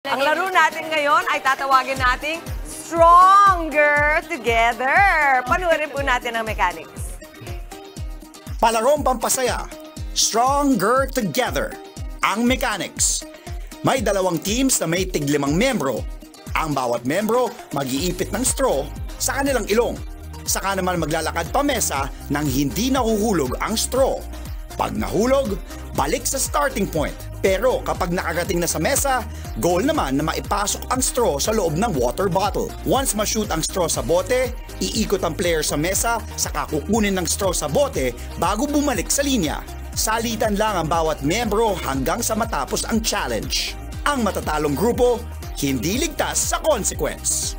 Ang laro natin ngayon ay tatawagin nating Stronger Together. Panuorin po natin ang mechanics. Palarong pampasaya, Stronger Together. Ang mechanics. May dalawang teams na may tig-5 membro. Ang bawat membro mag-iipit ng straw sa kanilang ilong. Saka naman maglalakad pa mesa nang hindi nahuhulog ang straw. Pag nahulog, balik sa starting point. Pero kapag nakarating na sa mesa, goal naman na maipasok ang straw sa loob ng water bottle. Once ma-shoot ang straw sa bote, iikot ang player sa mesa, saka kukunin ng straw sa bote bago bumalik sa linya. Salitan lang ang bawat membro hanggang sa matapos ang challenge. Ang matatalong grupo, hindi ligtas sa consequence.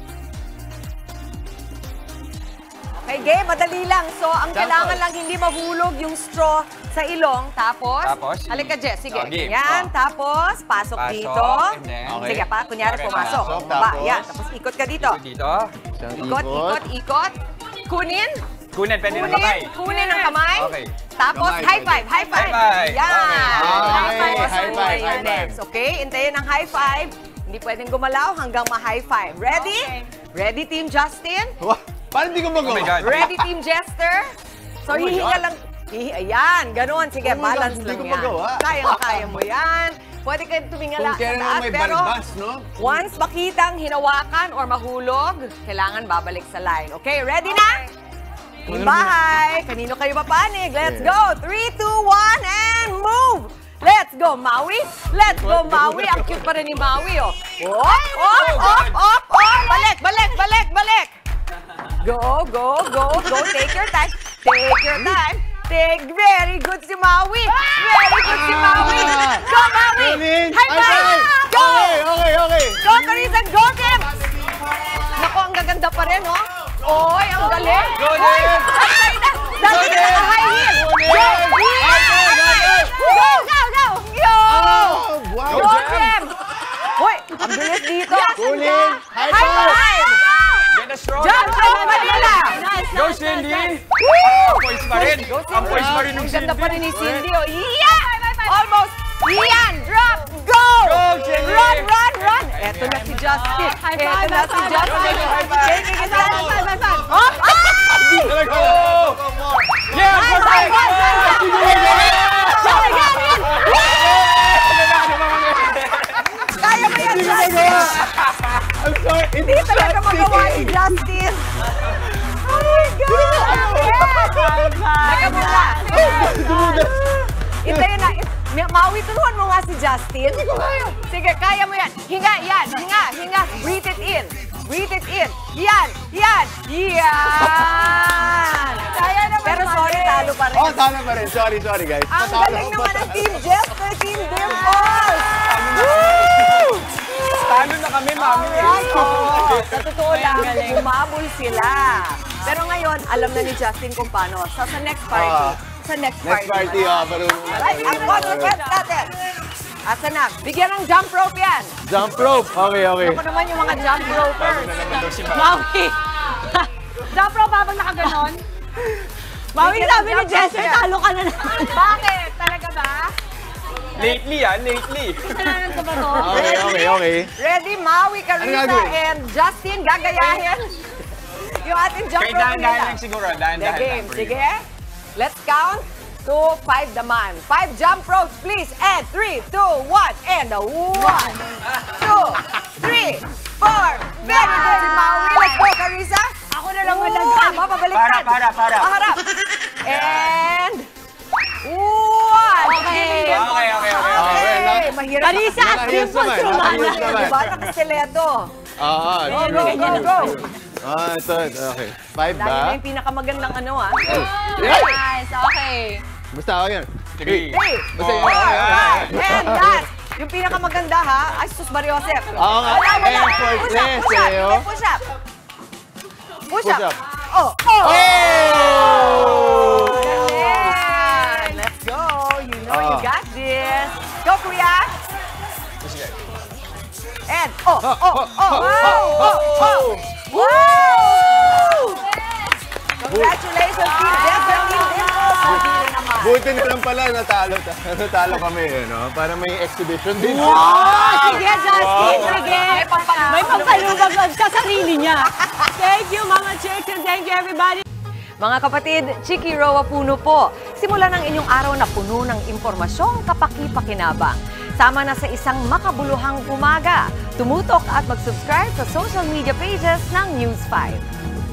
Okay, game, madali lang. So, ang kailangan lang hindi mahulog yung straw sa ilong. Tapos halika, Jess. Sige, yan. Tapos, pasok dito. Okay. Sige, kunyari pumasok. Baba, yan. Tapos, ikot ka dito. Ikot. Kunin, pwede ng kamay. Kunin ang kamay. Okay. Tapos, high five. High five. Yan. Okay. High five. Next, okay? Hintayin ang high five. Hindi pwedeng gumalaw hanggang ma-high five. Ready? Ready, Team Justin? Paano hindi ko magawa? Oh my God. Ready, Team Jester? So, hihinga lang. Ayan, ganun. Sige, balance lang hindi ko yan. magawa. Kaya mo yan. Pwede kayo tumingala Kung sa kaya taas. naman may Pero balbas, no? once makitang hinawakan or mahulog, kailangan babalik sa line. Okay, ready na? Team Bahay, kanino kayo mapanig? Let's go! 3, 2, 1, and move! Let's go, Maui! Let's go, Maui! Ang cute pa rin ni Maui, oh. Op! Balik! Go! Take your time. Very good si Maui. Go, Maui! High five! Go! Okay. Go, Carissa! Go, Kim! Naku, ang gaganda pa rin, oh. Oy, ang galing. Go, Kim! Dati ka naka-high heel. Wow! Go, Kim! Hoy, ang bilis dito. Kunin! High High five! five! Get a straw. Jump rope, Manila! Go, Cindy! Woo! Ang poise pa rin. Ang poise pa rin ng Ang ganda Cindy. pa rin ni Cindy, oh. Yeah! Almost. Yan! Drop! Go! Go, Cindy! Run! Eto na si Justin. High five. Hop! Ay! Go! Yeah! Kaya mo yan, Justin! I'm sorry, Hindi talaga magawa ni Justin. Oh my God! Teka muna. Itayin na. Maui, tulungan mo nga si Justin. Hindi ko kaya. Sige, kaya mo yan. Hinga. Breathe it in. Yan. Kaya naman. Pero sorry, talo pa rin. Oh, talo pa rin. Sorry guys. Ang galing naman ng Team Jester, Team Dimples! Talo na kami, mami. Sa totoo lang, umabol sila. Pero ngayon, alam na ni Justin kung paano. So, sa next party. Next party, marunong na. Alright, ang consequence natin. Asa na? Bigyan ng jump rope yan. Jump rope. Okay. Ako naman yung mga jump ropers. Maui! Jump rope habang nakaganon? Maui, sabi ni Jester, talo ka na naman. Bakit? Talaga ba? Lately. Kasalanan ko ba to? Okay. Ready, Maui, Ano Carissa, gagawin? and Justin, gagayahin. Yung ating jump Kaya rope dahan-dahan nila. lang siguro. The Dahan-dahan game. lang. Sige. Let's count to 5 naman. 5 jump ropes, please. And 3, 2, 1. And 1, 2, 3, 4. Very good, Maui. Let's go, Carissa. Ako na lang madagdag. Mapabaliktad. Para. Paharap. And 1. Okay. Okay. Mahirap. Carissa at Dimples Romana. Diba? Nakasileto. Go. Ito. Okay. 5 Dahil na ba? yung pinakamagandang ano, ah. Nice, okay. Basta ako yan. 3. 3, 4, Basta yun. 5, and last. Yung pinakamaganda, ha? Ay, sus, Mariosep. Oo nga. Effortless, eh, oh. Push up. Oh! Galing. Let's go. You know you got this. Go, Kuya. And, Wow! Congratulations, Team Jester, Team Dimples. Hindi na naman. Buti na lang pala, natalo kami, no? Para may exhibition din. Oh, sige, Justin, sige. May pampalubag sa sarili niya. Thank you, Mama Chicks, and thank you, everybody. Mga kapatid, Chiki Roa Puno po. Simulan ang inyong araw na puno ng impormasyong kapaki-pakinabang. Sama na sa isang makabuluhang umaga. Tumutok at mag-subscribe sa social media pages ng News 5.